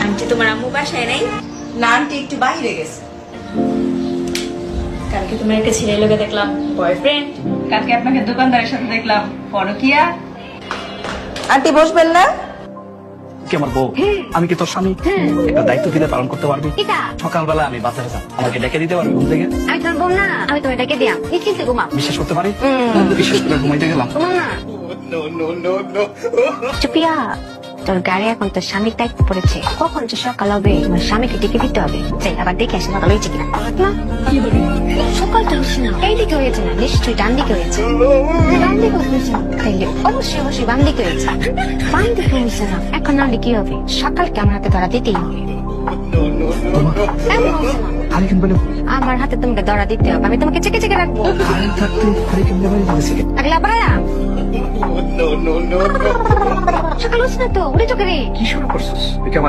Aunty তোমার আম্মু বাসায় নাই? না আন্টি একটু বাইরে গেছে। কালকে তোমার একটা ছেলের লোকে দেখলাম বয়ফ্রেন্ড। কালকে আপনাকে দোকানদারের সাথে দেখলাম পরকিয়া। আন্টি বসবেন না? কি আমার বউ? আমি কি তোর স্বামী? একটা দায়িত্ব দিলে পালন করতে পারবি? সকালবেলা আমি বাজারে যাব, আমাকে ডেকে দিতে পারবি ঘুম থেকে? আমি তোর বউ না, আমি তোমার ডেকে দিয়াম নিশ্চিন্তে ঘুমা। বিশ্বাস করতে পারি? বিশ্বাস করে ঘুমাইতে গেলাম। ঘুমা না। চুপিয়া, তোর গাড়ি এখন তোর স্বামীর দায়িত্ব পড়েছে। কখন যে সকাল হবে তোমার স্বামীকে ডেকে দিতে হবে। যাই আবার দেখে আসি সকাল হয়েছে কিনা। না সকালটা হচ্ছে না, এই দিকে হয়েছে না, নিশ্চয়ই ডান দিকে হয়েছে। ডান দিকে হয়েছে না, তাইলে অবশ্যই অবশ্যই বাম দিকে হয়েছে। বাম দিকে হয়েছে না, এখন না হলে কি হবে? সকালকে আমার হাতে ধরা দিতেই হবে। এমন হয়েছে না, হারিকেন বলে আমার হাতে তোমাকে ধরা দিতে হবে। আমি তোমাকে চেকে চেকে রাখবো। কারেন্ট থাকতে হারিকেন বাড়ি গেছে। আগলা বাড়া সকাল হচ্ছে না তো, উড়ে চোখে রে। কি শুরু করছিস? তুই কি আমার